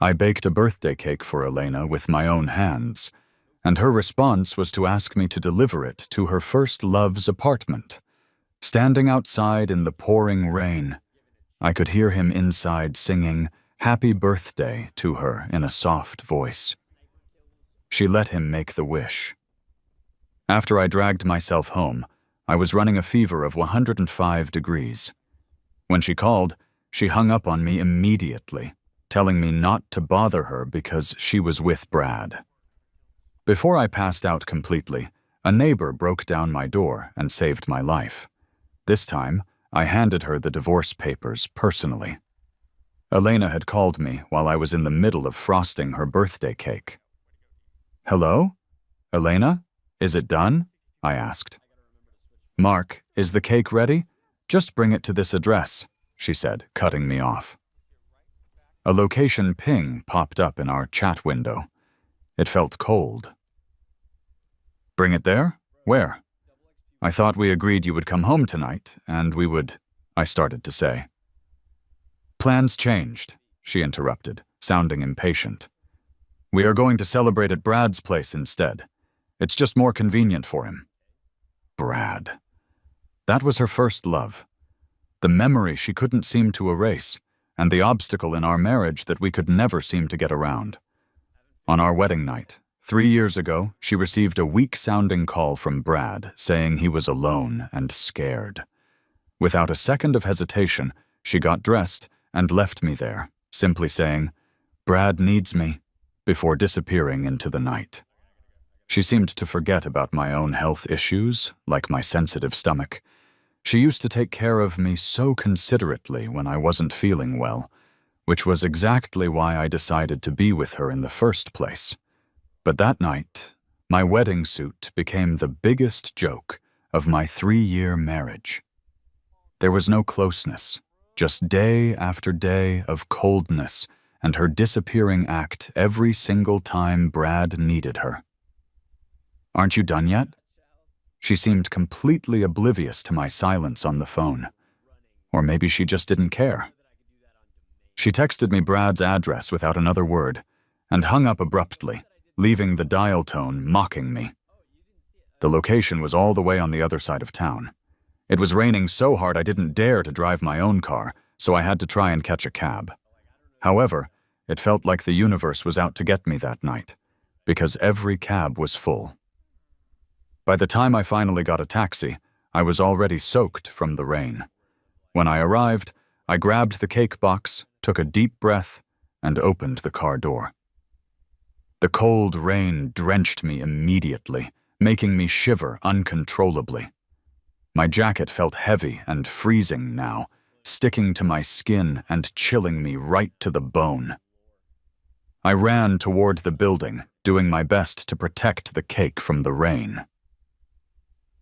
I baked a birthday cake for Elena with my own hands, and her response was to ask me to deliver it to her first love's apartment. Standing outside in the pouring rain, I could hear him inside singing "Happy Birthday" to her in a soft voice. She let him make the wish. After I dragged myself home, I was running a fever of 105 degrees. When she called, she hung up on me immediately, telling me not to bother her because she was with Brad. Before I passed out completely, a neighbor broke down my door and saved my life. This time, I handed her the divorce papers personally. Elena had called me while I was in the middle of frosting her birthday cake. "Hello? Elena? Is it done?" I asked. "Mark, is the cake ready? Just bring it to this address," she said, cutting me off. A location ping popped up in our chat window. It felt cold. "Bring it there? Where? I thought we agreed you would come home tonight, and we would," I started to say. "Plans changed," she interrupted, sounding impatient. "We are going to celebrate at Brad's place instead. It's just more convenient for him." Brad. That was her first love. The memory she couldn't seem to erase, and the obstacle in our marriage that we could never seem to get around. On our wedding night, 3 years ago, she received a weak-sounding call from Brad saying he was alone and scared. Without a second of hesitation, she got dressed and left me there, simply saying, "Brad needs me," before disappearing into the night. She seemed to forget about my own health issues, like my sensitive stomach. She used to take care of me so considerately when I wasn't feeling well, which was exactly why I decided to be with her in the first place. But that night, my wedding suit became the biggest joke of my 3-year marriage. There was no closeness, just day after day of coldness and her disappearing act every single time Brad needed her. "Aren't you done yet?" She seemed completely oblivious to my silence on the phone. Or maybe she just didn't care. She texted me Brad's address without another word and hung up abruptly, leaving the dial tone mocking me. The location was all the way on the other side of town. It was raining so hard I didn't dare to drive my own car, so I had to try and catch a cab. However, it felt like the universe was out to get me that night, because every cab was full. By the time I finally got a taxi, I was already soaked from the rain. When I arrived, I grabbed the cake box, took a deep breath, and opened the car door. The cold rain drenched me immediately, making me shiver uncontrollably. My jacket felt heavy and freezing now, sticking to my skin and chilling me right to the bone. I ran toward the building, doing my best to protect the cake from the rain.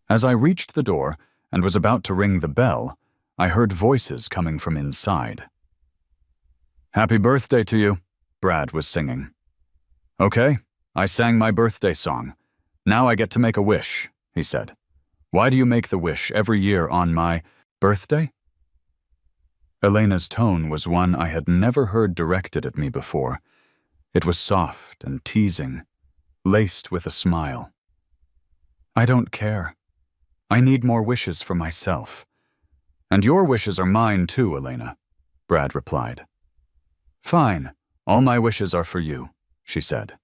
As I reached the door and was about to ring the bell, I heard voices coming from inside. "Happy birthday to you," Brad was singing. "Okay, I sang my birthday song. Now I get to make a wish," he said. "Why do you make the wish every year on my birthday?" Elena's tone was one I had never heard directed at me before. It was soft and teasing, laced with a smile. "I don't care. I need more wishes for myself. And your wishes are mine too, Elena," Brad replied. "Fine, all my wishes are for you," she said.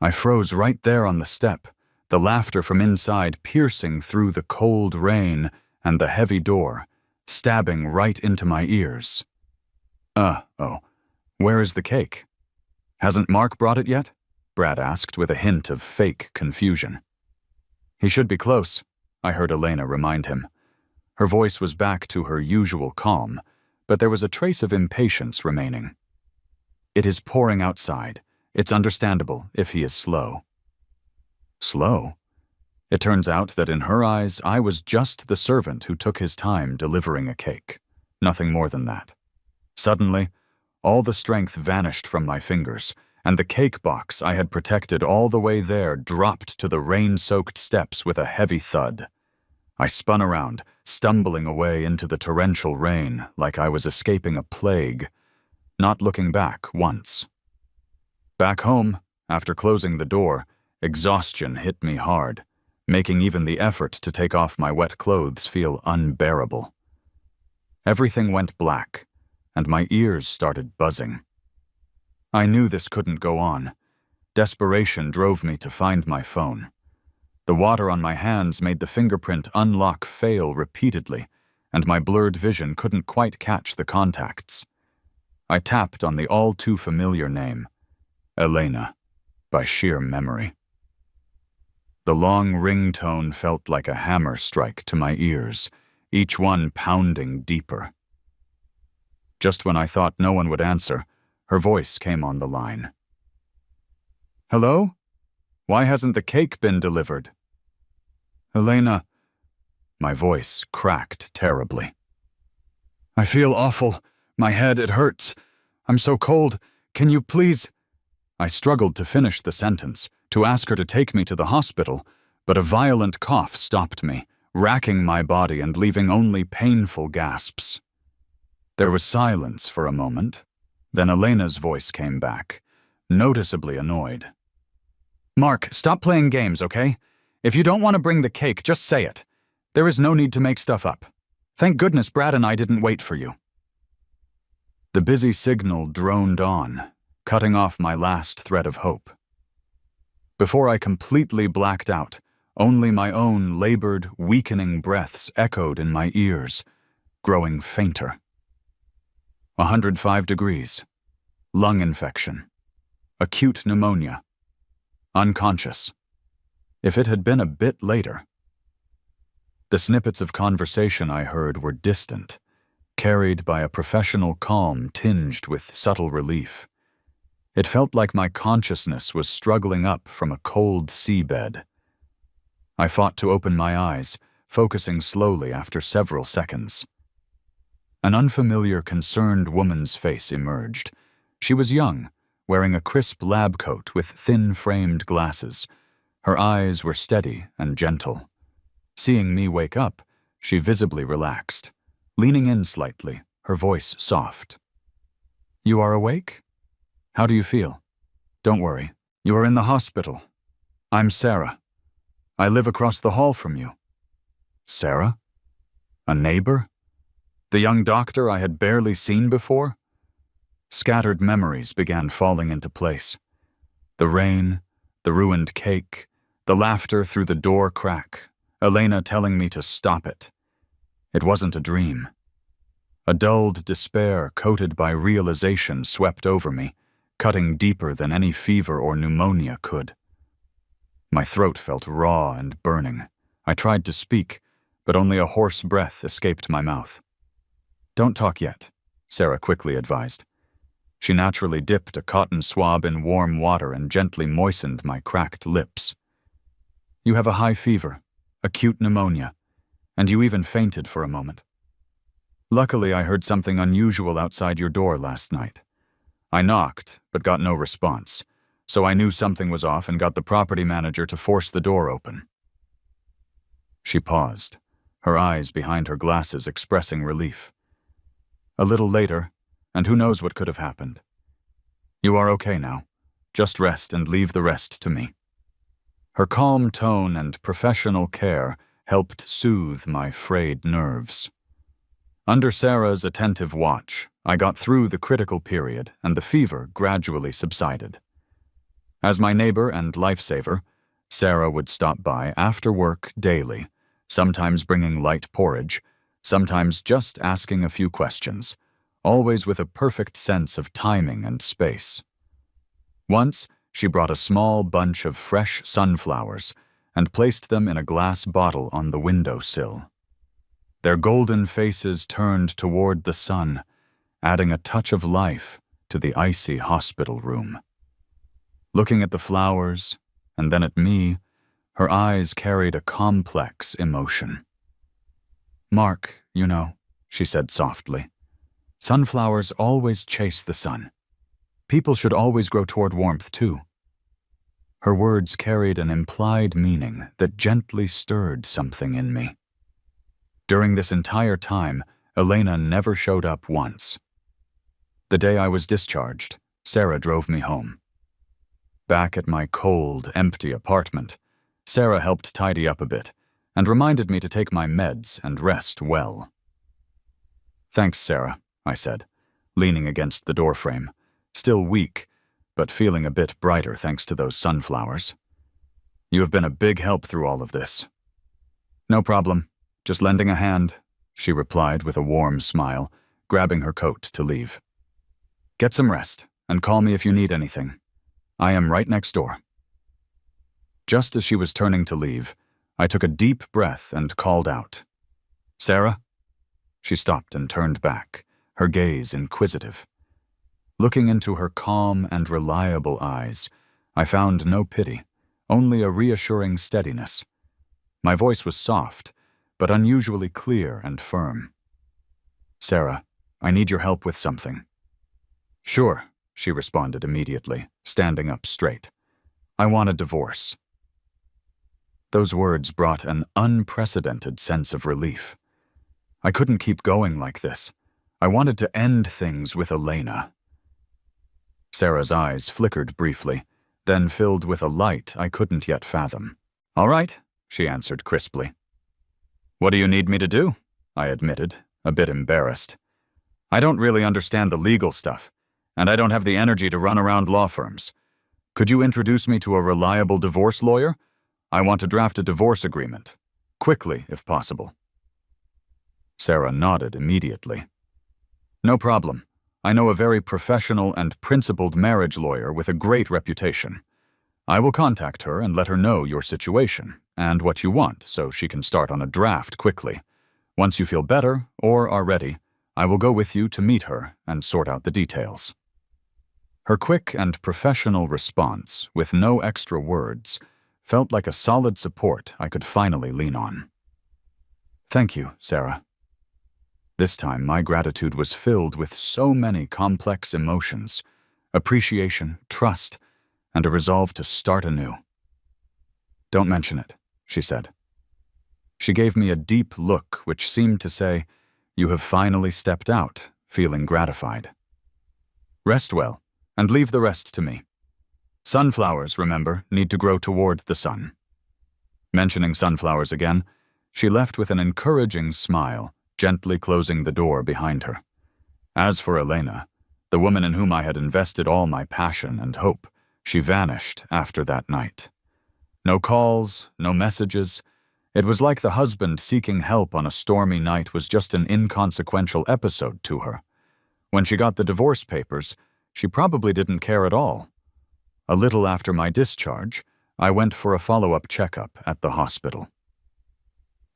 I froze right there on the step, the laughter from inside piercing through the cold rain and the heavy door, stabbing right into my ears. Oh, where is the cake? Hasn't Mark brought it yet?" Brad asked with a hint of fake confusion. "He should be close," I heard Elena remind him. Her voice was back to her usual calm, but there was a trace of impatience remaining. "It is pouring outside. It's understandable if he is slow." Slow? It turns out that in her eyes, I was just the servant who took his time delivering a cake. Nothing more than that. Suddenly, all the strength vanished from my fingers, and the cake box I had protected all the way there dropped to the rain-soaked steps with a heavy thud. I spun around, stumbling away into the torrential rain like I was escaping a plague. not looking back once. Back home, after closing the door, exhaustion hit me hard, making even the effort to take off my wet clothes feel unbearable. Everything went black, and my ears started buzzing. I knew this couldn't go on. Desperation drove me to find my phone. The water on my hands made the fingerprint unlock fail repeatedly, and my blurred vision couldn't quite catch the contacts. I tapped on the all-too-familiar name, Elena, by sheer memory. The long ringtone felt like a hammer strike to my ears, each one pounding deeper. Just when I thought no one would answer, her voice came on the line. "Hello? Why hasn't the cake been delivered?" "Elena," my voice cracked terribly. "I feel awful. My head, it hurts. I'm so cold. Can you please—" I struggled to finish the sentence, to ask her to take me to the hospital, but a violent cough stopped me, racking my body and leaving only painful gasps. There was silence for a moment. Then Elena's voice came back, noticeably annoyed. "Mark, stop playing games, okay? If you don't want to bring the cake, just say it. There is no need to make stuff up. Thank goodness Brad and I didn't wait for you." The busy signal droned on, cutting off my last thread of hope. Before I completely blacked out, only my own labored, weakening breaths echoed in my ears, growing fainter. 105 degrees. Lung infection. Acute pneumonia. Unconscious. If it had been a bit later. The snippets of conversation I heard were distant, carried by a professional calm tinged with subtle relief. It felt like my consciousness was struggling up from a cold seabed. I fought to open my eyes, focusing slowly after several seconds. An unfamiliar, concerned woman's face emerged. She was young, wearing a crisp lab coat with thin-framed glasses. Her eyes were steady and gentle. Seeing me wake up, she visibly relaxed, leaning in slightly, her voice soft. "You are awake? How do you feel? Don't worry, you are in the hospital. I'm Sarah. I live across the hall from you." Sarah? A neighbor? The young doctor I had barely seen before? Scattered memories began falling into place. The rain, the ruined cake, the laughter through the door crack, Elena telling me to stop it. It wasn't a dream. A dulled despair coated by realization swept over me, cutting deeper than any fever or pneumonia could. My throat felt raw and burning. I tried to speak, but only a hoarse breath escaped my mouth. "Don't talk yet," Sarah quickly advised. She naturally dipped a cotton swab in warm water and gently moistened my cracked lips. "You have a high fever, acute pneumonia, and you even fainted for a moment. Luckily, I heard something unusual outside your door last night. I knocked, but got no response, so I knew something was off and got the property manager to force the door open." She paused, her eyes behind her glasses expressing relief. A little later, and who knows what could have happened. "You are okay now. Just rest and leave the rest to me." Her calm tone and professional care helped soothe my frayed nerves. Under Sarah's attentive watch, I got through the critical period and the fever gradually subsided. As my neighbor and lifesaver, Sarah would stop by after work daily, sometimes bringing light porridge, sometimes just asking a few questions, always with a perfect sense of timing and space. Once, she brought a small bunch of fresh sunflowers and placed them in a glass bottle on the windowsill. Their golden faces turned toward the sun, adding a touch of life to the icy hospital room. Looking at the flowers, and then at me, her eyes carried a complex emotion. "Mark, you know," she said softly, "sunflowers always chase the sun. People should always grow toward warmth, too." Her words carried an implied meaning that gently stirred something in me. During this entire time, Elena never showed up once. The day I was discharged, Sarah drove me home. Back at my cold, empty apartment, Sarah helped tidy up a bit and reminded me to take my meds and rest well. "Thanks, Sarah," I said, leaning against the doorframe, still weak, but feeling a bit brighter thanks to those sunflowers. "You have been a big help through all of this." "No problem, just lending a hand," she replied with a warm smile, grabbing her coat to leave. "Get some rest, and call me if you need anything. I am right next door." Just as she was turning to leave, I took a deep breath and called out, "Sarah?" She stopped and turned back, her gaze inquisitive. Looking into her calm and reliable eyes, I found no pity, only a reassuring steadiness. My voice was soft, but unusually clear and firm. "Sarah, I need your help with something." "Sure," she responded immediately, standing up straight. "I want a divorce." Those words brought an unprecedented sense of relief. I couldn't keep going like this. I wanted to end things with Elena. Sarah's eyes flickered briefly, then filled with a light I couldn't yet fathom. "All right," she answered crisply. "What do you need me to do?" I admitted, a bit embarrassed. "I don't really understand the legal stuff, and I don't have the energy to run around law firms. Could you introduce me to a reliable divorce lawyer? I want to draft a divorce agreement. Quickly, if possible." Sarah nodded immediately. "No problem. I know a very professional and principled marriage lawyer with a great reputation. I will contact her and let her know your situation and what you want so she can start on a draft quickly. Once you feel better or are ready, I will go with you to meet her and sort out the details." Her quick and professional response, with no extra words, felt like a solid support I could finally lean on. "Thank you, Sarah." This time my gratitude was filled with so many complex emotions: appreciation, trust, and a resolve to start anew. "Don't mention it," she said. She gave me a deep look which seemed to say, "You have finally stepped out, feeling gratified. Rest well, and leave the rest to me. Sunflowers, remember, need to grow toward the sun." Mentioning sunflowers again, she left with an encouraging smile, gently closing the door behind her. As for Elena, the woman in whom I had invested all my passion and hope, she vanished after that night. No calls, no messages. It was like the husband seeking help on a stormy night was just an inconsequential episode to her. When she got the divorce papers, she probably didn't care at all. A little after my discharge, I went for a follow-up checkup at the hospital.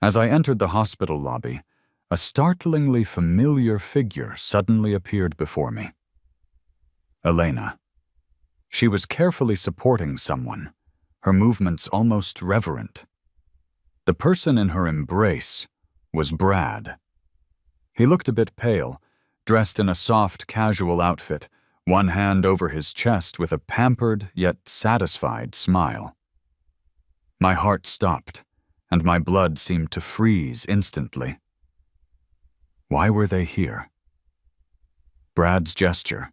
As I entered the hospital lobby, a startlingly familiar figure suddenly appeared before me. Elena. She was carefully supporting someone, her movements almost reverent. The person in her embrace was Brad. He looked a bit pale, dressed in a soft, casual outfit, one hand over his chest with a pampered yet satisfied smile. My heart stopped, and my blood seemed to freeze instantly. Why were they here? Brad's gesture.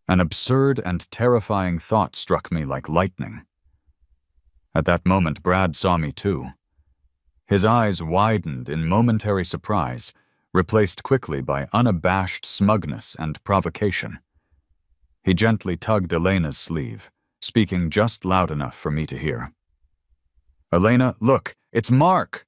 An absurd and terrifying thought struck me like lightning. At that moment, Brad saw me too. His eyes widened in momentary surprise, replaced quickly by unabashed smugness and provocation. He gently tugged Elena's sleeve, speaking just loud enough for me to hear. "Elena, look, it's Mark!"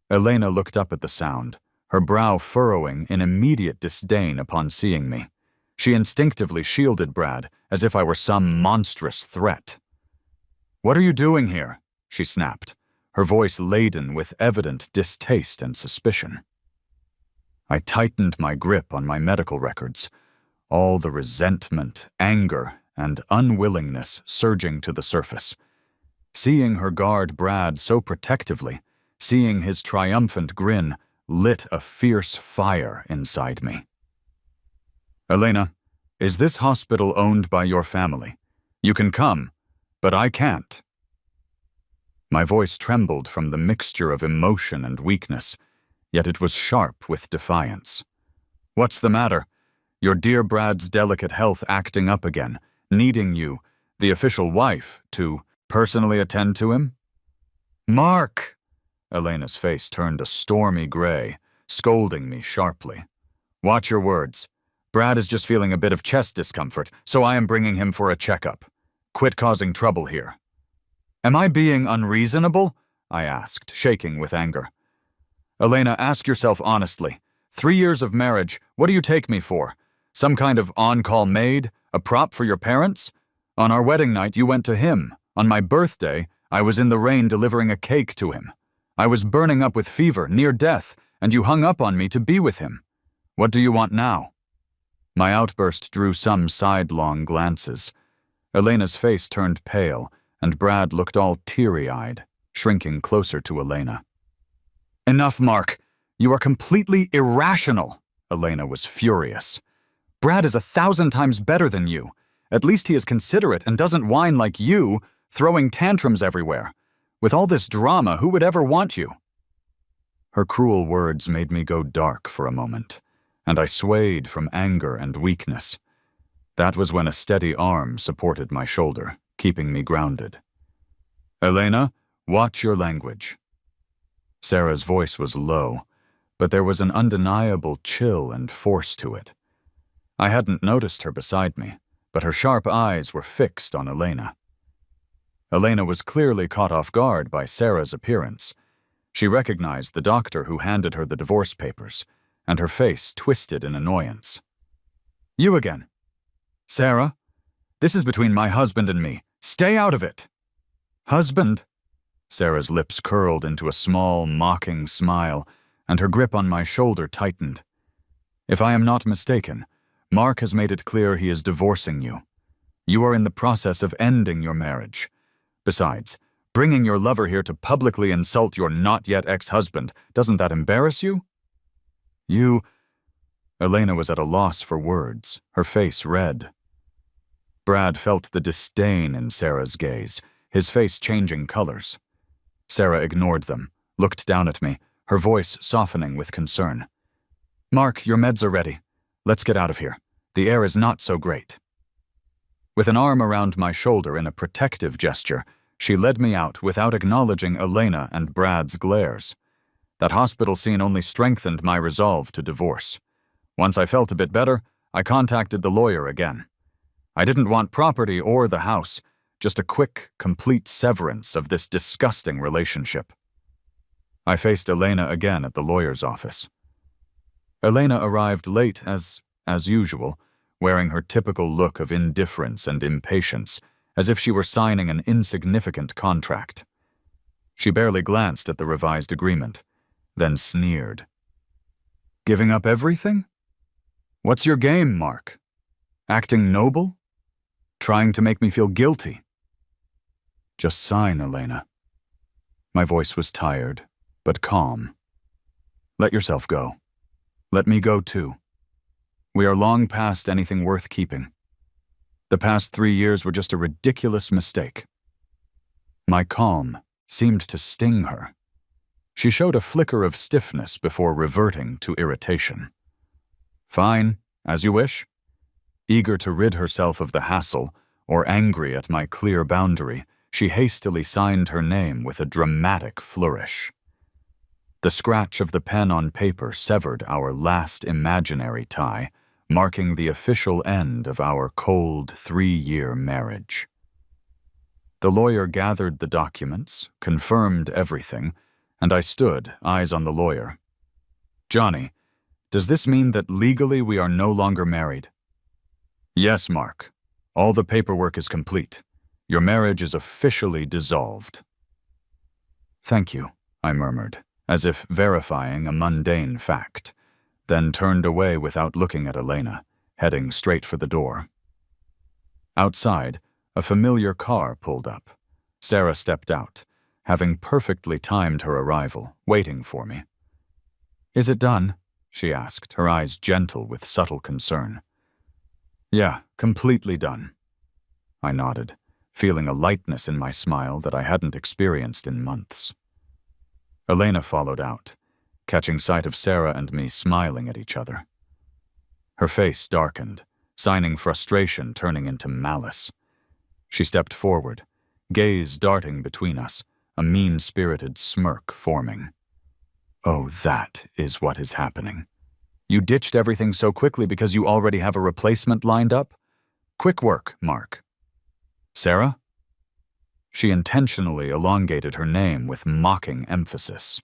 Elena looked up at the sound, her brow furrowing in immediate disdain upon seeing me. She instinctively shielded Brad as if I were some monstrous threat. "What are you doing here?" she snapped, her voice laden with evident distaste and suspicion. I tightened my grip on my medical records, all the resentment, anger, and unwillingness surging to the surface. Seeing her guard Brad so protectively, seeing his triumphant grin, lit a fierce fire inside me. "Elena, is this hospital owned by your family? You can come, but I can't." My voice trembled from the mixture of emotion and weakness, yet it was sharp with defiance. "What's the matter? Your dear Brad's delicate health acting up again, needing you, the official wife, to personally attend to him? Mark! Elena's face turned a stormy gray, scolding me sharply. Watch your words. Brad is just feeling a bit of chest discomfort, so I am bringing him for a checkup. Quit causing trouble here. Am I being unreasonable? I asked, shaking with anger. Elena, ask yourself honestly. 3 years of marriage, what do you take me for? Some kind of on-call maid? A prop for your parents? On our wedding night, you went to him. On my birthday, I was in the rain delivering a cake to him. I was burning up with fever, near death, and you hung up on me to be with him. What do you want now? My outburst drew some sidelong glances. Elena's face turned pale, and Brad looked all teary-eyed, shrinking closer to Elena. Enough, Mark. You are completely irrational. Elena was furious. Brad is 1,000 times better than you. At least he is considerate and doesn't whine like you, throwing tantrums everywhere. With all this drama, who would ever want you? Her cruel words made me go dark for a moment, and I swayed from anger and weakness. That was when a steady arm supported my shoulder, keeping me grounded. Elena, watch your language. Sarah's voice was low, but there was an undeniable chill and force to it. I hadn't noticed her beside me, but her sharp eyes were fixed on Elena. Elena was clearly caught off guard by Sarah's appearance. She recognized the doctor who handed her the divorce papers, and her face twisted in annoyance. You again. Sarah, this is between my husband and me. Stay out of it. Husband? Sarah's lips curled into a small, mocking smile, and her grip on my shoulder tightened. If I am not mistaken, Mark has made it clear he is divorcing you. You are in the process of ending your marriage. Besides, bringing your lover here to publicly insult your not-yet ex-husband, doesn't that embarrass you? You... Elena was at a loss for words, her face red. Brad felt the disdain in Sarah's gaze, his face changing colors. Sarah ignored them, looked down at me, her voice softening with concern. Mark, your meds are ready. Let's get out of here. The air is not so great. With an arm around my shoulder in a protective gesture, she led me out without acknowledging Elena and Brad's glares. That hospital scene only strengthened my resolve to divorce. Once I felt a bit better, I contacted the lawyer again. I didn't want property or the house, just a quick, complete severance of this disgusting relationship. I faced Elena again at the lawyer's office. Elena arrived late as usual, wearing her typical look of indifference and impatience, as if she were signing an insignificant contract. She barely glanced at the revised agreement, then sneered. Giving up everything? What's your game, Mark? Acting noble? Trying to make me feel guilty? Just sign, Elena. My voice was tired, but calm. Let yourself go. Let me go too. We are long past anything worth keeping. The past 3 years were just a ridiculous mistake. My calm seemed to sting her. She showed a flicker of stiffness before reverting to irritation. Fine, as you wish. Eager to rid herself of the hassle, or angry at my clear boundary, she hastily signed her name with a dramatic flourish. The scratch of the pen on paper severed our last imaginary tie, marking the official end of our cold 3-year marriage. The lawyer gathered the documents, confirmed everything, and I stood, eyes on the lawyer. Johnny, does this mean that legally we are no longer married? Yes, Mark. All the paperwork is complete. Your marriage is officially dissolved. Thank you, I murmured, as if verifying a mundane fact, then turned away without looking at Elena, heading straight for the door. Outside, a familiar car pulled up. Sarah stepped out, having perfectly timed her arrival, waiting for me. Is it done? She asked, her eyes gentle with subtle concern. Yeah, completely done. I nodded, feeling a lightness in my smile that I hadn't experienced in months. Elena followed out, catching sight of Sarah and me smiling at each other. Her face darkened, signing frustration turning into malice. She stepped forward, gaze darting between us, a mean-spirited smirk forming. Oh, that is what is happening. You ditched everything so quickly because you already have a replacement lined up? Quick work, Mark. Sarah? She intentionally elongated her name with mocking emphasis.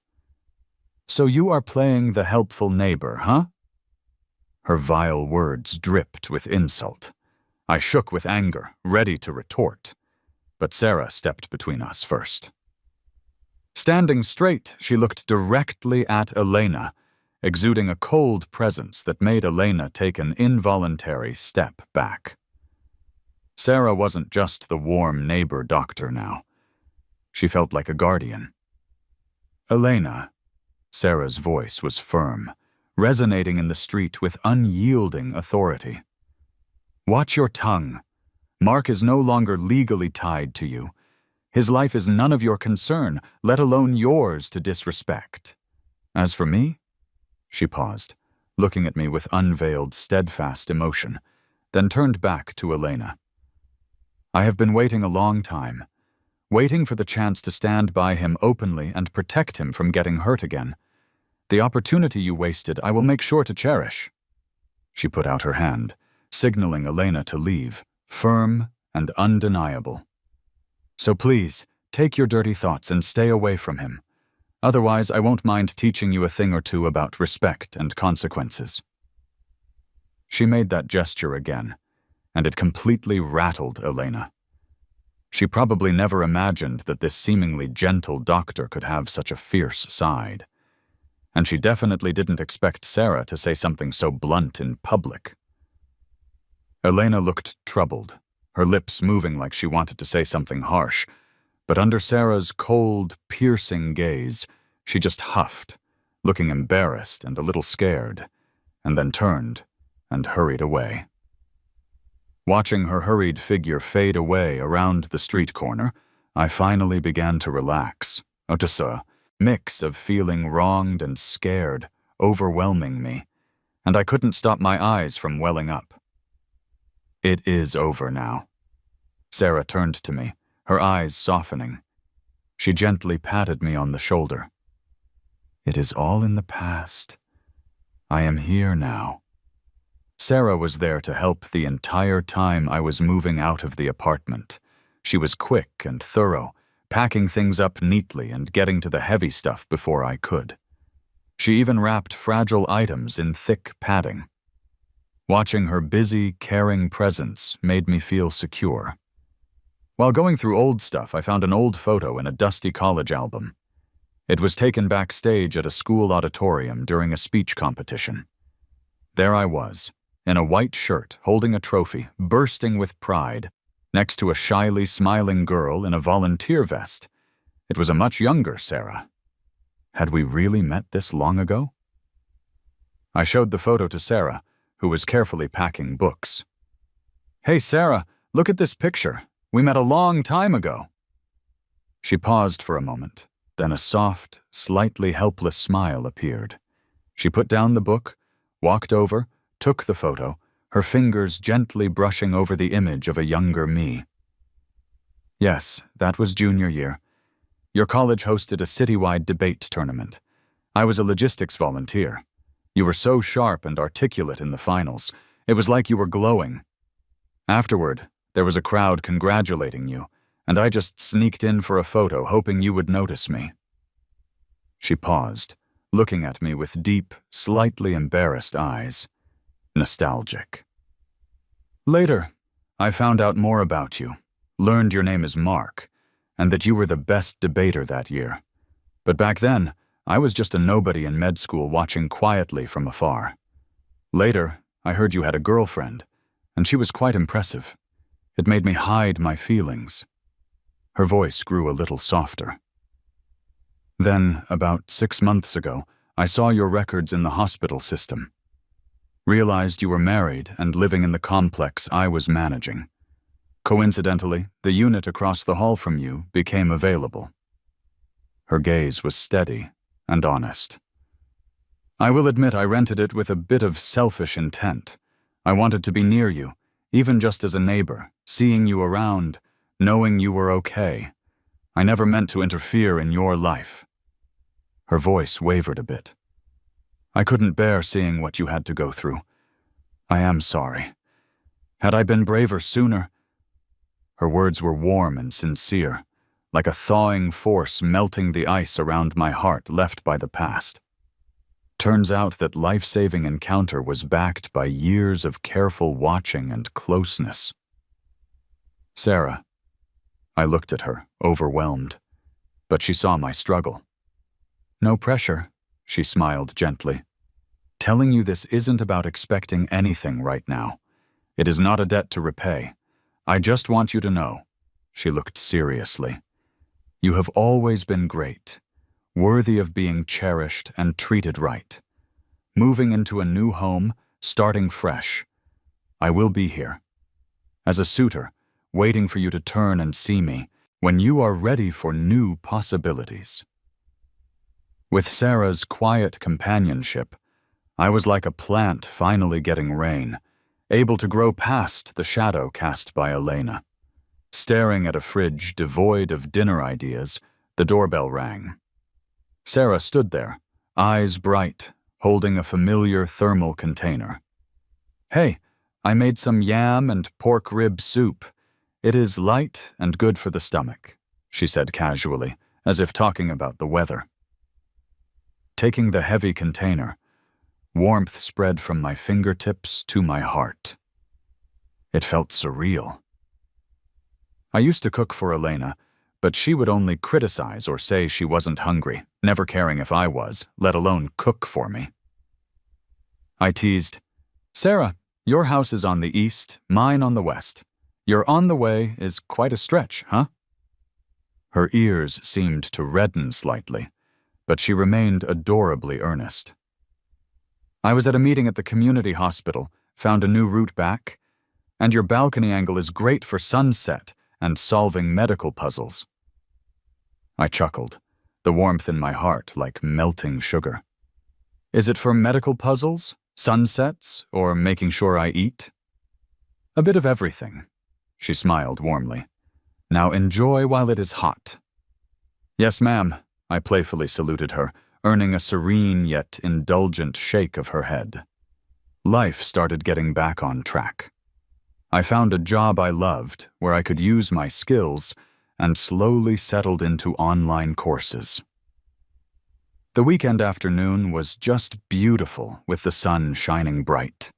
So you are playing the helpful neighbor, huh? Her vile words dripped with insult. I shook with anger, ready to retort. But Sarah stepped between us first. Standing straight, she looked directly at Elena, exuding a cold presence that made Elena take an involuntary step back. Sarah wasn't just the warm neighbor doctor now. She felt like a guardian. Elena, Sarah's voice was firm, resonating in the street with unyielding authority. Watch your tongue. Mark is no longer legally tied to you. His life is none of your concern, let alone yours to disrespect. As for me, she paused, looking at me with unveiled, steadfast emotion, then turned back to Elena. I have been waiting a long time, waiting for the chance to stand by him openly and protect him from getting hurt again. The opportunity you wasted, I will make sure to cherish. She put out her hand, signaling Elena to leave, firm and undeniable. So please, take your dirty thoughts and stay away from him. Otherwise, I won't mind teaching you a thing or two about respect and consequences. She made that gesture again, and it completely rattled Elena. She probably never imagined that this seemingly gentle doctor could have such a fierce side. And she definitely didn't expect Sarah to say something so blunt in public. Elena looked troubled, her lips moving like she wanted to say something harsh, but under Sarah's cold, piercing gaze, she just huffed, looking embarrassed and a little scared, and then turned and hurried away. Watching her hurried figure fade away around the street corner, I finally began to relax. Just a mix of feeling wronged and scared, overwhelming me, and I couldn't stop my eyes from welling up. It is over now. Sarah turned to me, her eyes softening. She gently patted me on the shoulder. It is all in the past. I am here now. Sarah was there to help the entire time I was moving out of the apartment. She was quick and thorough, packing things up neatly and getting to the heavy stuff before I could. She even wrapped fragile items in thick padding. Watching her busy, caring presence made me feel secure. While going through old stuff, I found an old photo in a dusty college album. It was taken backstage at a school auditorium during a speech competition. There I was, in a white shirt, holding a trophy, bursting with pride, next to a shyly smiling girl in a volunteer vest. It was a much younger Sarah. Had we really met this long ago? I showed the photo to Sarah, who was carefully packing books. Hey Sarah, look at this picture. We met a long time ago. She paused for a moment, then a soft, slightly helpless smile appeared. She put down the book, walked over, took the photo, her fingers gently brushing over the image of a younger me. Yes, that was junior year. Your college hosted a citywide debate tournament. I was a logistics volunteer. You were so sharp and articulate in the finals. It was like you were glowing. Afterward, there was a crowd congratulating you, and I just sneaked in for a photo hoping you would notice me. She paused, looking at me with deep, slightly embarrassed eyes. Nostalgic. Later, I found out more about you, learned your name is Mark, and that you were the best debater that year. But back then, I was just a nobody in med school watching quietly from afar. Later, I heard you had a girlfriend, and she was quite impressive. It made me hide my feelings. Her voice grew a little softer. Then, about 6 months ago, I saw your records in the hospital system. Realized you were married and living in the complex I was managing. Coincidentally, the unit across the hall from you became available. Her gaze was steady and honest. I will admit I rented it with a bit of selfish intent. I wanted to be near you, even just as a neighbor, seeing you around, knowing you were okay. I never meant to interfere in your life." Her voice wavered a bit. "I couldn't bear seeing what you had to go through. I am sorry. Had I been braver sooner—" Her words were warm and sincere, like a thawing force melting the ice around my heart left by the past. Turns out that life-saving encounter was backed by years of careful watching and closeness. "Sarah." I looked at her, overwhelmed, but she saw my struggle. "No pressure," she smiled gently. "Telling you this isn't about expecting anything right now. It is not a debt to repay. I just want you to know," she looked seriously, "you have always been great, worthy of being cherished and treated right. Moving into a new home, starting fresh. I will be here. As a suitor, waiting for you to turn and see me when you are ready for new possibilities." With Sarah's quiet companionship, I was like a plant finally getting rain, able to grow past the shadow cast by Elena. Staring at a fridge devoid of dinner ideas, the doorbell rang. Sarah stood there, eyes bright, holding a familiar thermal container. "Hey, I made some yam and pork rib soup. It is light and good for the stomach," she said casually, as if talking about the weather. Taking the heavy container, warmth spread from my fingertips to my heart. It felt surreal. I used to cook for Elena, but she would only criticize or say she wasn't hungry, never caring if I was, let alone cook for me. I teased, "Sarah, your house is on the east, mine on the west. Your on the way is quite a stretch, huh?" Her ears seemed to redden slightly, but she remained adorably earnest. "I was at a meeting at the community hospital, found a new route back, and your balcony angle is great for sunset and solving medical puzzles." I chuckled, the warmth in my heart like melting sugar. "Is it for medical puzzles, sunsets, or making sure I eat?" "A bit of everything," she smiled warmly. "Now enjoy while it is hot." "Yes, ma'am," I playfully saluted her, earning a serene yet indulgent shake of her head. Life started getting back on track. I found a job I loved where I could use my skills and slowly settled into online courses. The weekend afternoon was just beautiful with the sun shining bright.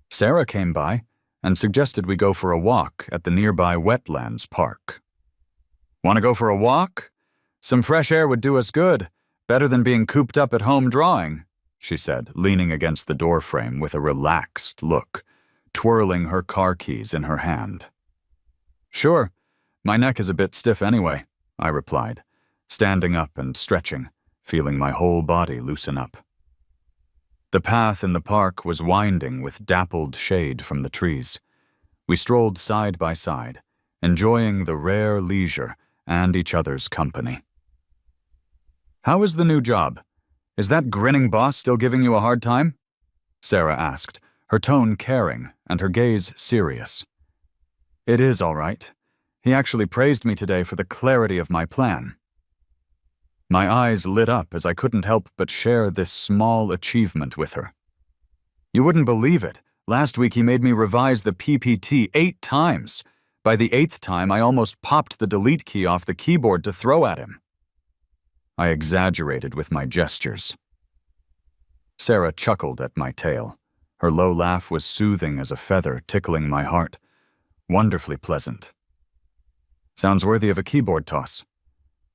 Sarah came by and suggested we go for a walk at the nearby wetlands park. "Want to go for a walk? Some fresh air would do us good, better than being cooped up at home drawing," she said, leaning against the doorframe with a relaxed look, twirling her car keys in her hand. "Sure, my neck is a bit stiff anyway," I replied, standing up and stretching, feeling my whole body loosen up. The path in the park was winding with dappled shade from the trees. We strolled side by side, enjoying the rare leisure and each other's company. "How is the new job? Is that grinning boss still giving you a hard time?" Sarah asked, her tone caring and her gaze serious. "It is all right. He actually praised me today for the clarity of my plan." My eyes lit up as I couldn't help but share this small achievement with her. "You wouldn't believe it. Last week he made me revise the PPT 8 times. By the 8th time, I almost popped the delete key off the keyboard to throw at him." I exaggerated with my gestures. Sarah chuckled at my tale. Her low laugh was soothing as a feather tickling my heart. Wonderfully pleasant. "Sounds worthy of a keyboard toss.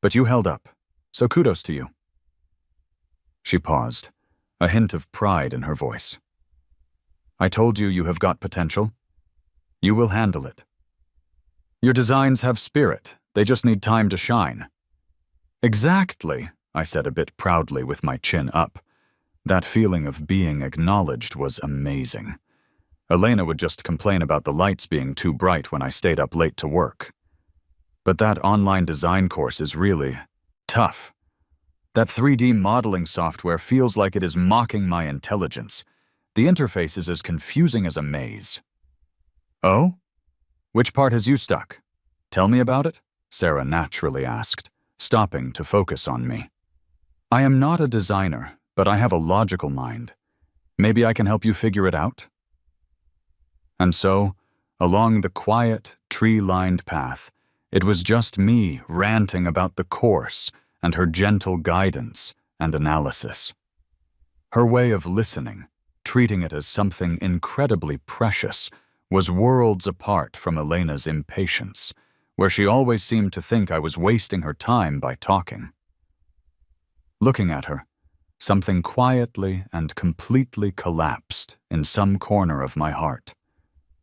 But you held up, so kudos to you." She paused, a hint of pride in her voice. "I told you you have got potential. You will handle it. Your designs have spirit, they just need time to shine." "Exactly," I said a bit proudly with my chin up. That feeling of being acknowledged was amazing. Elena would just complain about the lights being too bright when I stayed up late to work. But that online design course is really tough. That 3D modeling software feels like it is mocking my intelligence, The interface is as confusing as a maze. Oh? Which part has you stuck? Tell me about it, Sarah naturally asked, stopping to focus on me. I am not a designer, but I have a logical mind. Maybe I can help you figure it out? And so, along the quiet, tree-lined path, it was just me ranting about the course and her gentle guidance and analysis. Her way of listening, treating it as something incredibly precious, was worlds apart from Elena's impatience, where she always seemed to think I was wasting her time by talking. Looking at her, something quietly and completely collapsed in some corner of my heart,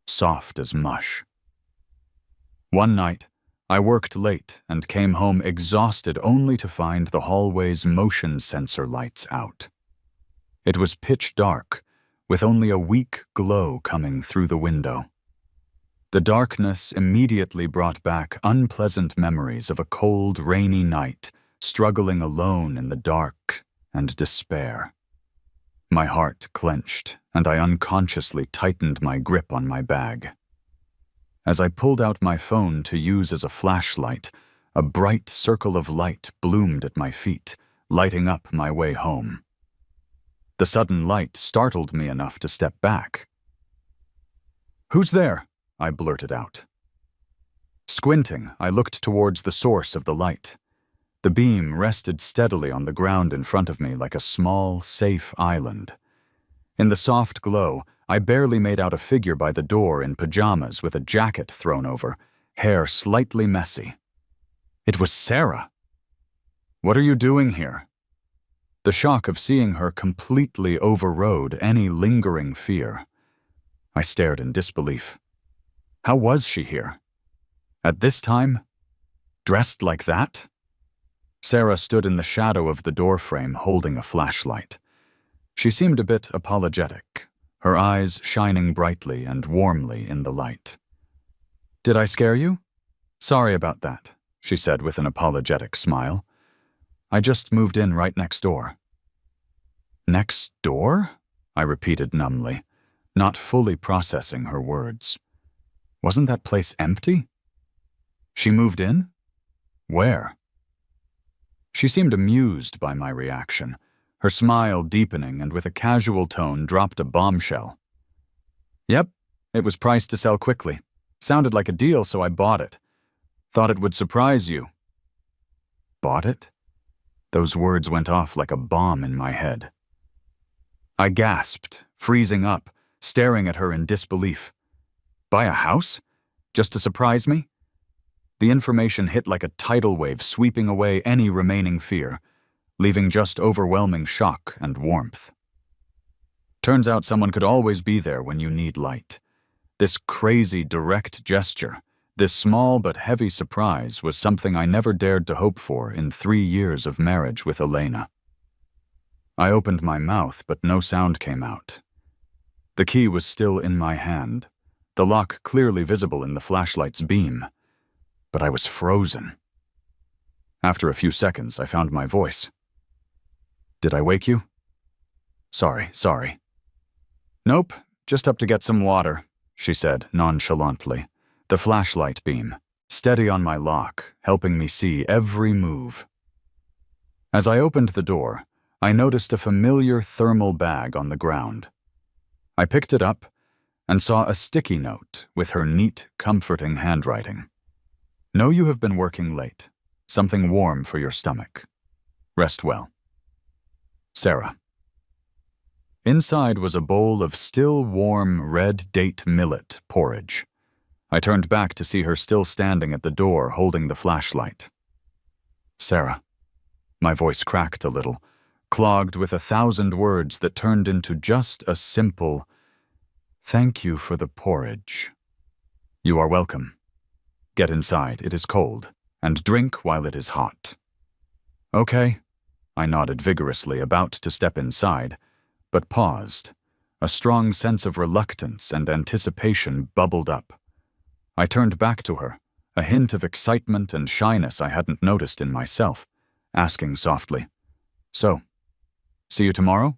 soft as mush. One night, I worked late and came home exhausted only to find the hallway's motion sensor lights out. It was pitch dark, with only a weak glow coming through the window. The darkness immediately brought back unpleasant memories of a cold, rainy night, struggling alone in the dark and despair. My heart clenched, and I unconsciously tightened my grip on my bag. As I pulled out my phone to use as a flashlight, a bright circle of light bloomed at my feet, lighting up my way home. The sudden light startled me enough to step back. "Who's there?" I blurted out. Squinting, I looked towards the source of the light. The beam rested steadily on the ground in front of me like a small, safe island. In the soft glow, I barely made out a figure by the door in pajamas with a jacket thrown over, hair slightly messy. It was Sarah. "What are you doing here?" The shock of seeing her completely overrode any lingering fear. I stared in disbelief. How was she here? At this time? Dressed like that? Sarah stood in the shadow of the doorframe holding a flashlight. She seemed a bit apologetic, her eyes shining brightly and warmly in the light. "Did I scare you? Sorry about that," she said with an apologetic smile. "I just moved in right next door." "Next door?" I repeated numbly, not fully processing her words. Wasn't that place empty? She moved in? Where? She seemed amused by my reaction, her smile deepening, and with a casual tone dropped a bombshell. "Yep, it was priced to sell quickly. Sounded like a deal, so I bought it. Thought it would surprise you." Bought it? Those words went off like a bomb in my head. I gasped, freezing up, staring at her in disbelief. Buy a house? Just to surprise me? The information hit like a tidal wave, sweeping away any remaining fear, leaving just overwhelming shock and warmth. Turns out someone could always be there when you need light. This crazy direct gesture, this small but heavy surprise, was something I never dared to hope for in 3 years of marriage with Elena. I opened my mouth, but no sound came out. The key was still in my hand, the lock clearly visible in the flashlight's beam, but I was frozen. After a few seconds, I found my voice. "Did I wake you?" Sorry. "Nope, just up to get some water," she said nonchalantly, the flashlight beam steady on my lock, helping me see every move. As I opened the door, I noticed a familiar thermal bag on the ground. I picked it up and saw a sticky note with her neat, comforting handwriting. "Know you have been working late. Something warm for your stomach. Rest well. Sarah." Inside was a bowl of still warm red date millet porridge. I turned back to see her still standing at the door holding the flashlight. "Sarah." My voice cracked a little, clogged with 1,000 words that turned into just a simple, "Thank you for the porridge." "You are welcome. Get inside, it is cold, and drink while it is hot." "Okay." I nodded vigorously, about to step inside, but paused. A strong sense of reluctance and anticipation bubbled up. I turned back to her, a hint of excitement and shyness I hadn't noticed in myself, asking softly, "So, see you tomorrow?"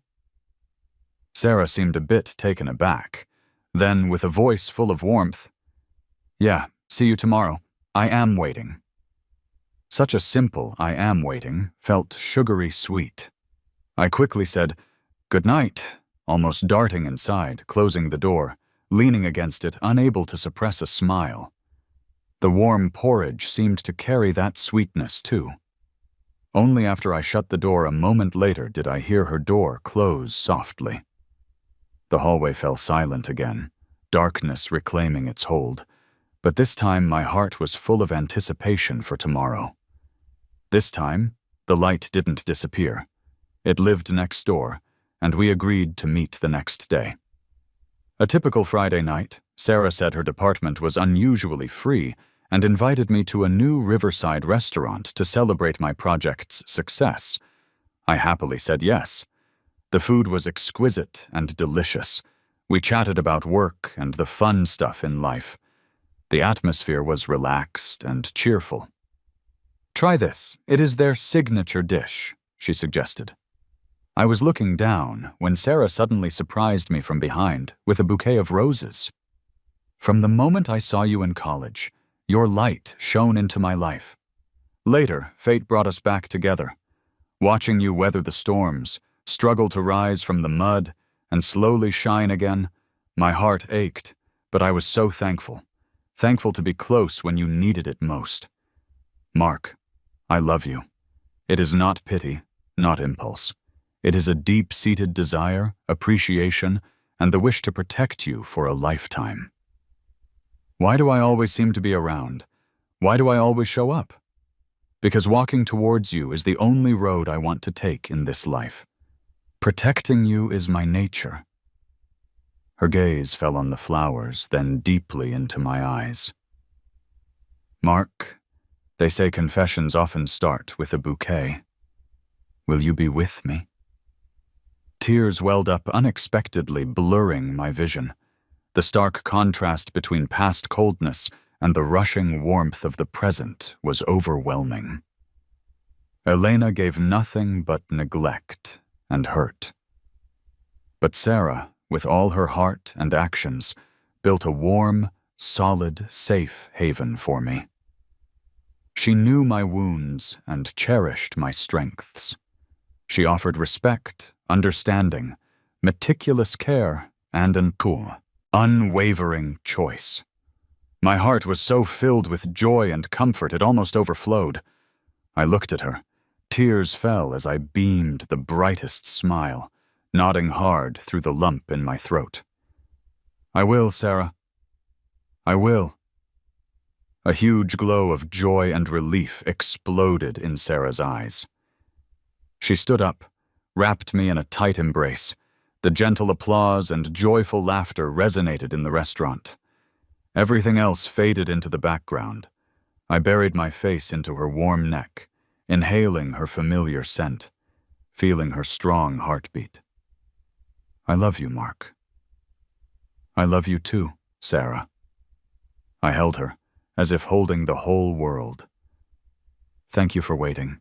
Sarah seemed a bit taken aback. Then, with a voice full of warmth, "Yeah, see you tomorrow. I am waiting." Such a simple "I am waiting" felt sugary sweet. I quickly said, "Good night," almost darting inside, closing the door, leaning against it, unable to suppress a smile. The warm porridge seemed to carry that sweetness too. Only after I shut the door a moment later did I hear her door close softly. The hallway fell silent again, darkness reclaiming its hold, but this time my heart was full of anticipation for tomorrow. This time, the light didn't disappear. It lived next door, and we agreed to meet the next day. A typical Friday night, Sarah said her department was unusually free and invited me to a new riverside restaurant to celebrate my project's success. I happily said yes. The food was exquisite and delicious. We chatted about work and the fun stuff in life. The atmosphere was relaxed and cheerful. "Try this. It is their signature dish," she suggested. I was looking down when Sarah suddenly surprised me from behind with a bouquet of roses. "From the moment I saw you in college, your light shone into my life. Later, fate brought us back together. Watching you weather the storms, struggle to rise from the mud, and slowly shine again, my heart ached, but I was so thankful. Thankful to be close when you needed it most. Mark, I love you. It is not pity, not impulse. It is a deep-seated desire, appreciation, and the wish to protect you for a lifetime. Why do I always seem to be around? Why do I always show up? Because walking towards you is the only road I want to take in this life. Protecting you is my nature." Her gaze fell on the flowers, then deeply into my eyes. "Mark, they say confessions often start with a bouquet. Will you be with me?" Tears welled up unexpectedly, blurring my vision. The stark contrast between past coldness and the rushing warmth of the present was overwhelming. Elena gave nothing but neglect and hurt. But Sarah, with all her heart and actions, built a warm, solid, safe haven for me. She knew my wounds and cherished my strengths. She offered respect, understanding, meticulous care, and an unwavering choice. My heart was so filled with joy and comfort it almost overflowed. I looked at her. Tears fell as I beamed the brightest smile, nodding hard through the lump in my throat. "I will, Sarah. I will." A huge glow of joy and relief exploded in Sarah's eyes. She stood up, wrapped me in a tight embrace. The gentle applause and joyful laughter resonated in the restaurant. Everything else faded into the background. I buried my face into her warm neck, inhaling her familiar scent, feeling her strong heartbeat. "I love you, Mark." "I love you too, Sarah." I held her, as if holding the whole world. "Thank you for waiting,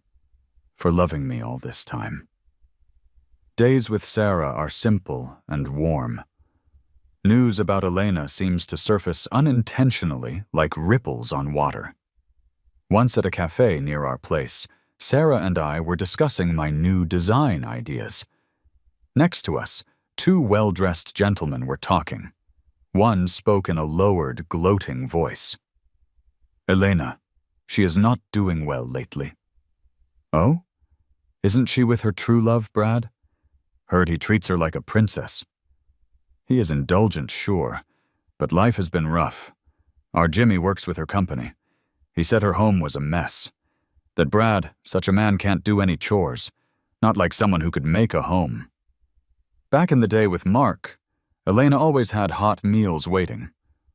for loving me all this time." Days with Sarah are simple and warm. News about Elena seems to surface unintentionally like ripples on water. Once at a cafe near our place, Sarah and I were discussing my new design ideas. Next to us, two well-dressed gentlemen were talking. One spoke in a lowered, gloating voice. "Elena, she is not doing well lately." "Oh? Isn't she with her true love, Brad? Heard he treats her like a princess." "He is indulgent, sure, but life has been rough. Our Jimmy works with her company. He said her home was a mess. That Brad, such a man can't do any chores, not like someone who could make a home. Back in the day with Mark, Elena always had hot meals waiting.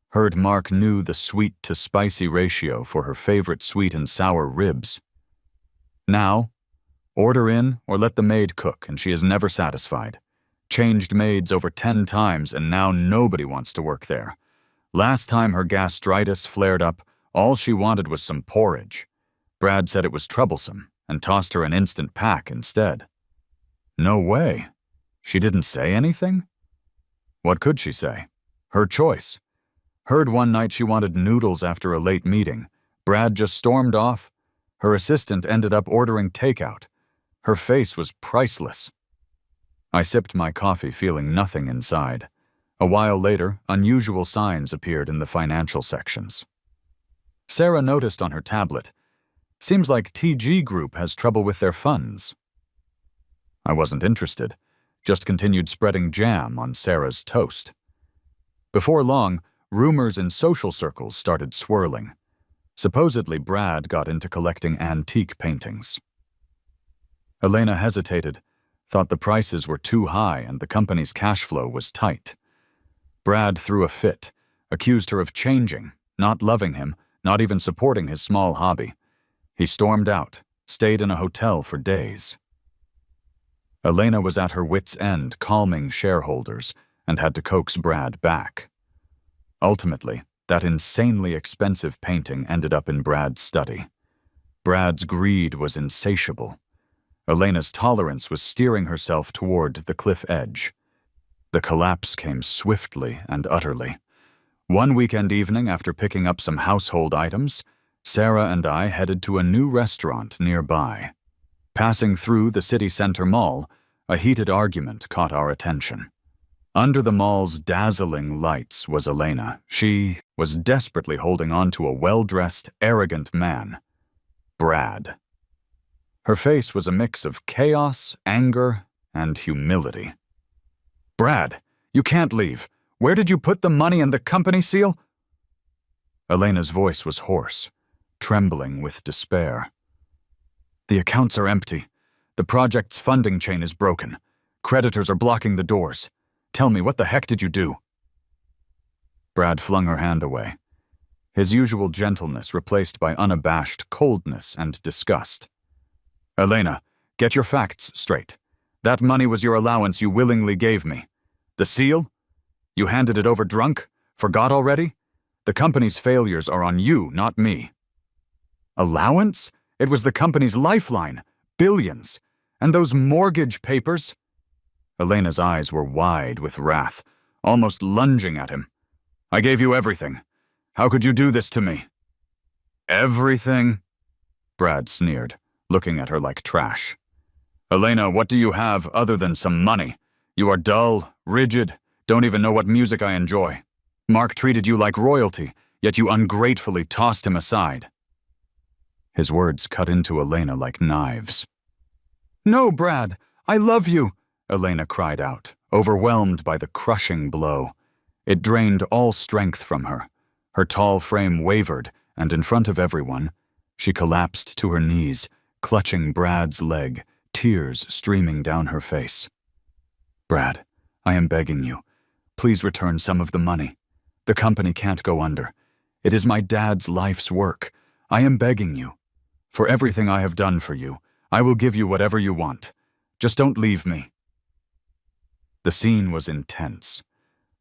Heard Mark knew the sweet-to-spicy ratio for her favorite sweet and sour ribs. Now, order in or let the maid cook, and she is never satisfied. Changed maids over 10 times, and now nobody wants to work there. Last time her gastritis flared up, all she wanted was some porridge. Brad said it was troublesome and tossed her an instant pack instead." "No way. She didn't say anything? What could she say? Her choice. Heard one night she wanted noodles after a late meeting. Brad just stormed off. Her assistant ended up ordering takeout. Her face was priceless. I sipped my coffee, feeling nothing inside. A while later, unusual signs appeared in the financial sections. Sarah noticed on her tablet, "Seems like TG Group has trouble with their funds." I wasn't interested, just continued spreading jam on Sarah's toast. Before long, rumors in social circles started swirling. Supposedly, Brad got into collecting antique paintings. Elena hesitated, thought the prices were too high and the company's cash flow was tight. Brad threw a fit, accused her of changing, not loving him, not even supporting his small hobby. He stormed out, stayed in a hotel for days. Elena was at her wits' end calming shareholders and had to coax Brad back. Ultimately, that insanely expensive painting ended up in Brad's study. Brad's greed was insatiable. Elena's tolerance was steering herself toward the cliff edge. The collapse came swiftly and utterly. One weekend evening, after picking up some household items, Sarah and I headed to a new restaurant nearby. Passing through the city center mall, a heated argument caught our attention. Under the mall's dazzling lights was Elena. She was desperately holding on to a well-dressed, arrogant man, Brad. Her face was a mix of chaos, anger, and humility. "Brad, you can't leave. Where did you put the money and the company seal?" Elena's voice was hoarse, trembling with despair. "The accounts are empty. The project's funding chain is broken. Creditors are blocking the doors. Tell me, what the heck did you do?" Brad flung her hand away, his usual gentleness replaced by unabashed coldness and disgust. "Elena, get your facts straight. That money was your allowance you willingly gave me. The seal? You handed it over drunk? Forgot already? The company's failures are on you, not me." "Allowance? It was the company's lifeline. Billions. And those mortgage papers?" Elena's eyes were wide with wrath, almost lunging at him. "I gave you everything. How could you do this to me?" "Everything?" Brad sneered, looking at her like trash. "Elena, what do you have other than some money? You are dull, rigid, don't even know what music I enjoy. Mark treated you like royalty, yet you ungratefully tossed him aside." His words cut into Elena like knives. "No, Brad, I love you," Elena cried out, overwhelmed by the crushing blow. It drained all strength from her. Her tall frame wavered, and in front of everyone, she collapsed to her knees, clutching Brad's leg, tears streaming down her face. "Brad, I am begging you. Please return some of the money. The company can't go under. It is my dad's life's work. I am begging you. For everything I have done for you, I will give you whatever you want. Just don't leave me." The scene was intense.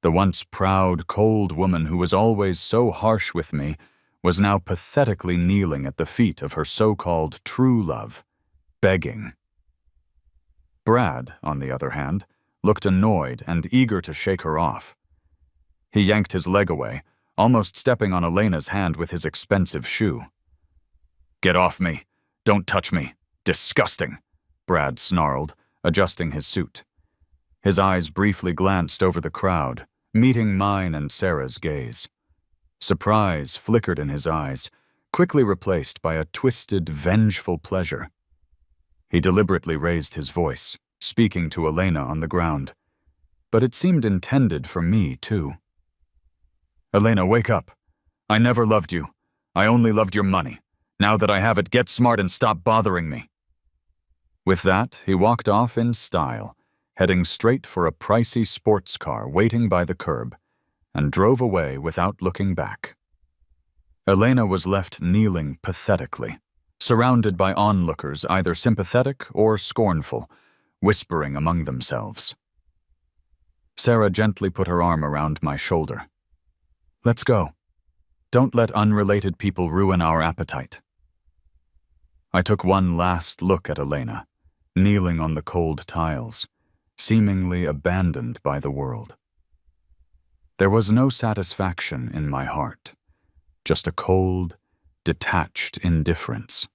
The once proud, cold woman who was always so harsh with me was now pathetically kneeling at the feet of her so-called true love, begging. Brad, on the other hand, looked annoyed and eager to shake her off. He yanked his leg away, almost stepping on Elena's hand with his expensive shoe. "Get off me! Don't touch me! Disgusting!" Brad snarled, adjusting his suit. His eyes briefly glanced over the crowd, meeting mine and Sarah's gaze. Surprise flickered in his eyes, quickly replaced by a twisted, vengeful pleasure. He deliberately raised his voice, speaking to Elena on the ground. But it seemed intended for me, too. "Elena, wake up. I never loved you. I only loved your money. Now that I have it, get smart and stop bothering me." With that, he walked off in style, heading straight for a pricey sports car waiting by the curb, and drove away without looking back. Elena was left kneeling pathetically, surrounded by onlookers either sympathetic or scornful, whispering among themselves. Sarah gently put her arm around my shoulder. "Let's go. Don't let unrelated people ruin our appetite." I took one last look at Elena, kneeling on the cold tiles, seemingly abandoned by the world. There was no satisfaction in my heart, just a cold, detached indifference.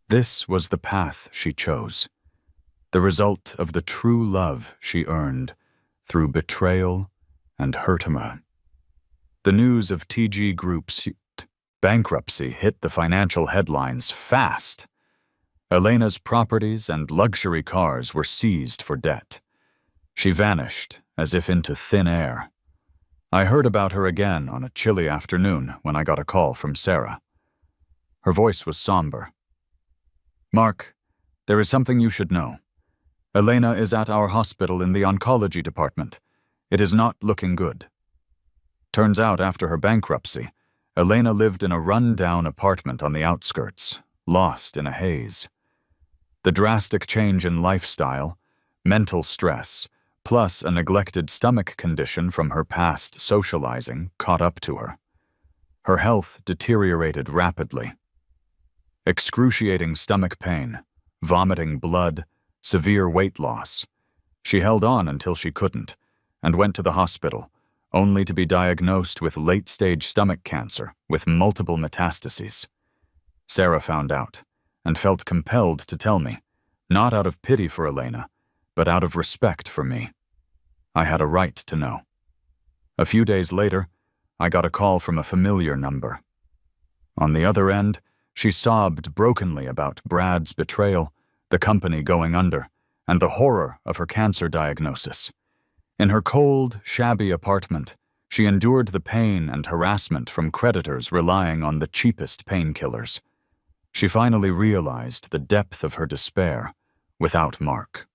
This was the path she chose, the result of the true love she earned through betrayal and hurtma. The news of TG Group's bankruptcy hit the financial headlines fast. Elena's properties and luxury cars were seized for debt. She vanished as if into thin air. I heard about her again on a chilly afternoon when I got a call from Sarah. Her voice was somber. "Mark, there is something you should know. Elena is at our hospital in the oncology department. It is not looking good." Turns out after her bankruptcy, Elena lived in a run-down apartment on the outskirts, lost in a haze. The drastic change in lifestyle, mental stress, plus a neglected stomach condition from her past socializing caught up to her. Her health deteriorated rapidly. Excruciating stomach pain, vomiting blood, severe weight loss. She held on until she couldn't, and went to the hospital, only to be diagnosed with late-stage stomach cancer with multiple metastases. Sarah found out, and felt compelled to tell me, not out of pity for Elena, but out of respect for me. I had a right to know. A few days later, I got a call from a familiar number. On the other end, she sobbed brokenly about Brad's betrayal, the company going under, and the horror of her cancer diagnosis. In her cold, shabby apartment, she endured the pain and harassment from creditors relying on the cheapest painkillers. She finally realized the depth of her despair without Mark.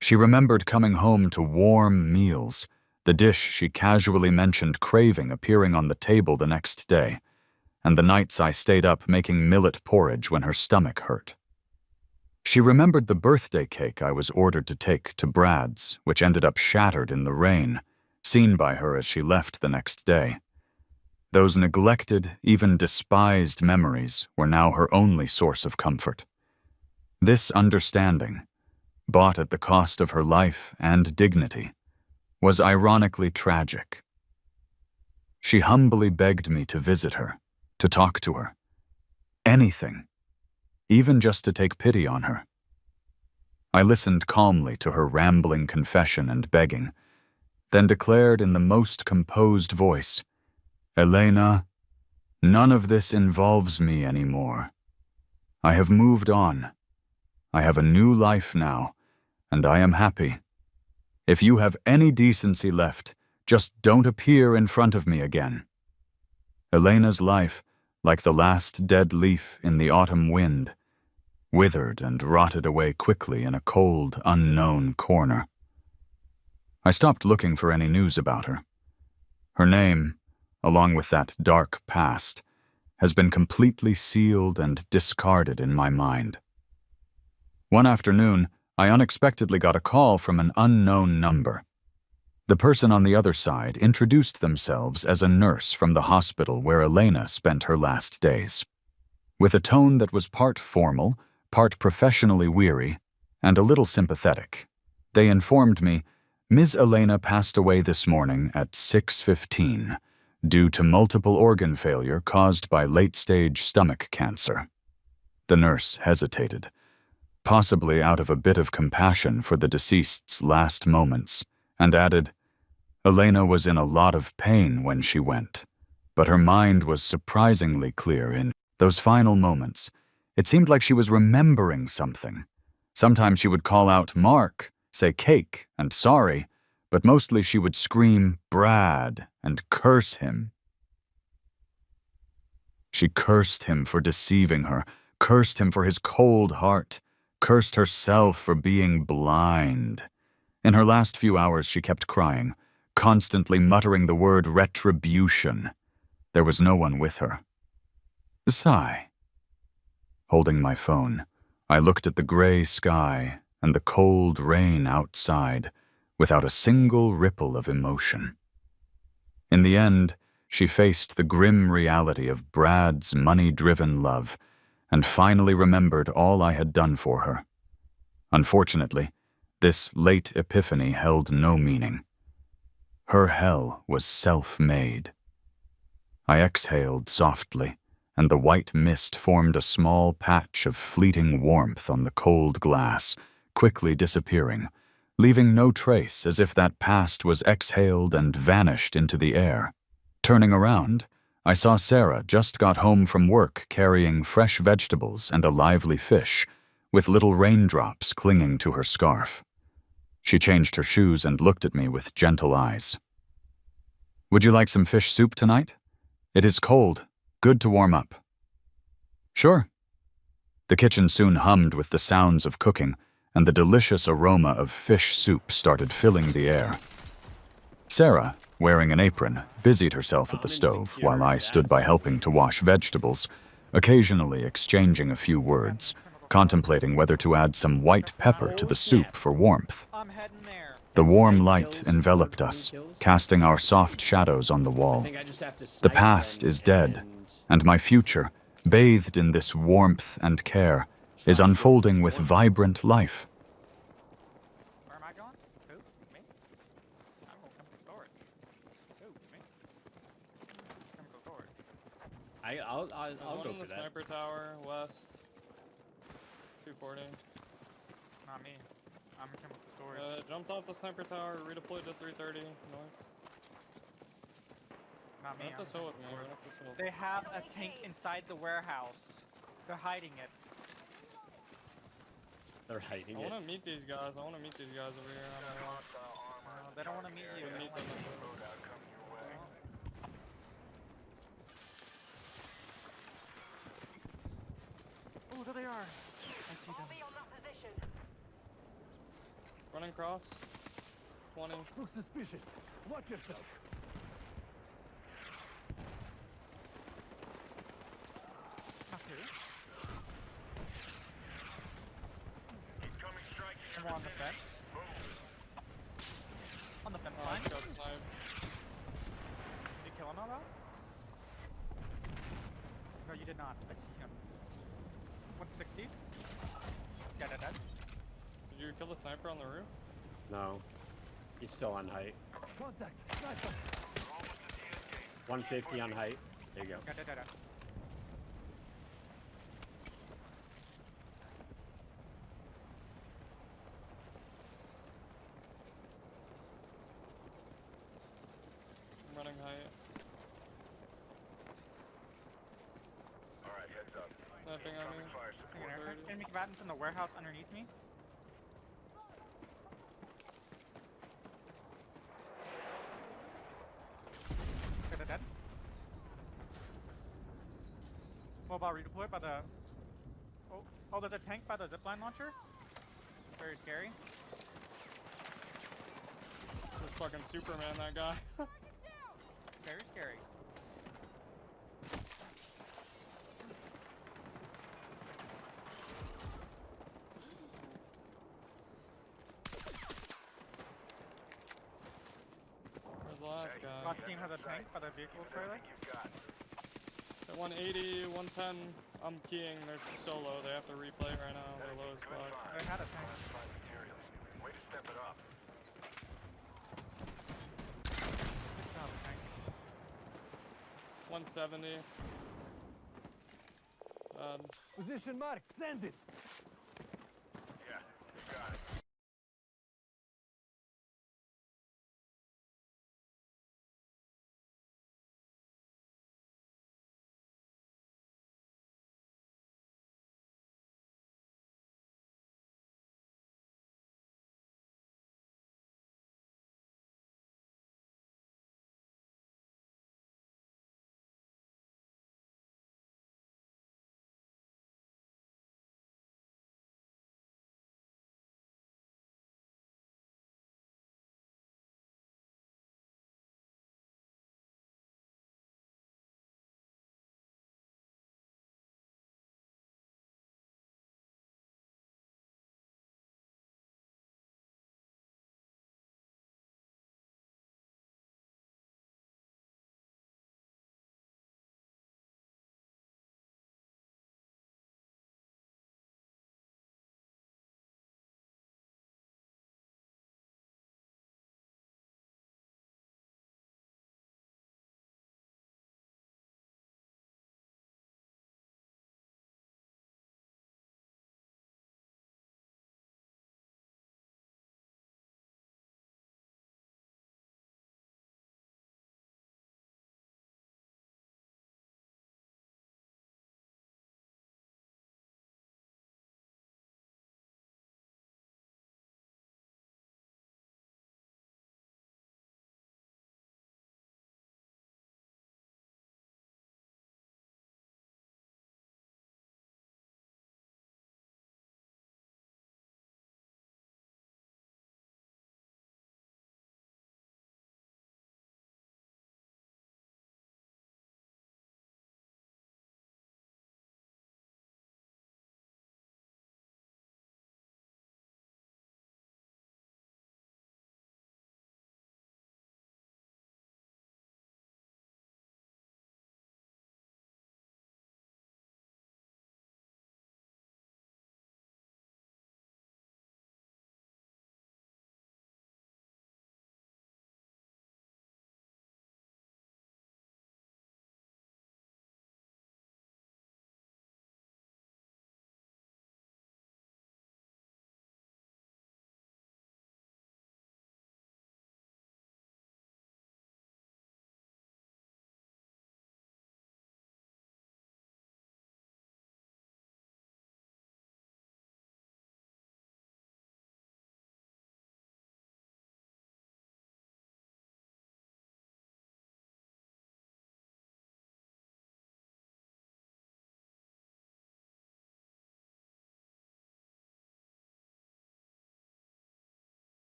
She remembered coming home to warm meals, the dish she casually mentioned craving appearing on the table the next day, and the nights I stayed up making millet porridge when her stomach hurt. She remembered the birthday cake I was ordered to take to Brad's, which ended up shattered in the rain, seen by her as she left the next day. Those neglected, even despised memories were now her only source of comfort. This understanding, bought at the cost of her life and dignity, was ironically tragic. She humbly begged me to visit her, to talk to her. Anything, even just to take pity on her. I listened calmly to her rambling confession and begging, then declared in the most composed voice, "Elena, none of this involves me anymore. I have moved on. I have a new life now, and I am happy. If you have any decency left, just don't appear in front of me again." Elena's life, like the last dead leaf in the autumn wind, withered and rotted away quickly in a cold, unknown corner. I stopped looking for any news about her. Her name, along with that dark past, has been completely sealed and discarded in my mind. One afternoon, I unexpectedly got a call from an unknown number. The person on the other side introduced themselves as a nurse from the hospital where Elena spent her last days. With a tone that was part formal, part professionally weary, and a little sympathetic, they informed me, "Ms. Elena passed away this morning at 6:15 due to multiple organ failure caused by late-stage stomach cancer." The nurse hesitated, possibly out of a bit of compassion for the deceased's last moments, and added, "Elena was in a lot of pain when she went, but her mind was surprisingly clear in those final moments. It seemed like she was remembering something. Sometimes she would call out Mark, say cake and sorry, but mostly she would scream Brad and curse him. She cursed him for deceiving her, cursed him for his cold heart, cursed herself for being blind. In her last few hours she kept crying, constantly muttering the word retribution. There was no one with her. Sigh. Holding my phone, I looked at the gray sky and the cold rain outside without a single ripple of emotion. In the end, she faced the grim reality of Brad's money-driven love and finally remembered all I had done for her. Unfortunately, This late epiphany held no meaning. Her hell was self-made. I exhaled softly, and the white mist formed a small patch of fleeting warmth on the cold glass, quickly disappearing, leaving no trace, as if that past was exhaled and vanished into the air. Turning around, I saw Sarah just got home from work carrying fresh vegetables and a lively fish, with little raindrops clinging to her scarf. She changed her shoes and looked at me with gentle eyes. "Would you like some fish soup tonight? It is cold, good to warm up." "Sure." The kitchen soon hummed with the sounds of cooking, and the delicious aroma of fish soup started filling the air. Sarah, wearing an apron, busied herself at the stove while I stood by helping to wash vegetables, occasionally exchanging a few words, contemplating whether to add some white pepper to the soup for warmth. The warm light enveloped us, casting our soft shadows on the wall. The past is dead, and my future, bathed in this warmth and care, is unfolding with vibrant life. Where am I going? Who? Me? I'm gonna come to storage. Who? Me? Chemical storage. I'll go in for the that. sniper tower, west. 240. Not me. I'm in chemical storage. Jumped off the sniper tower, redeployed to 330 north. Not me. Run up I'm this hill with in me. chemical Run storage. up this hill. They have a tank inside the warehouse. They're hiding it. They're hiding I it. want to meet these guys. I want to meet these guys over here. I don't know. They don't want to meet you. We meet them. Oh, there they are. I see them. Running cross. 20. Look suspicious. Watch yourself. Not two. And we're on the fence. On the fence Oh, line. I got sniped. Did you kill him all though? No, you did not. I see him. 160. Dead. Did you kill the sniper on the roof? No. He's still on height. Contact. Sniper. 150 on height. There you go. Dead. I'm running height. Alright, heads up. Sniping on me. Fire support. Hang on, enemy combatants in the warehouse underneath me. Dead. Mobile redeployed by the... Oh, there's a tank by the zipline launcher. Very scary. This is fucking Superman, that guy. Very scary. Where's the last guy? Last team has a tank by the vehicle trailer. At 180, 110. I'm keying. They're so low. They have to replay it right now. They're low as fuck. They had a tank. Way to step it up. They still have a tank. 170. Position mark. Send it. Yeah, you got it.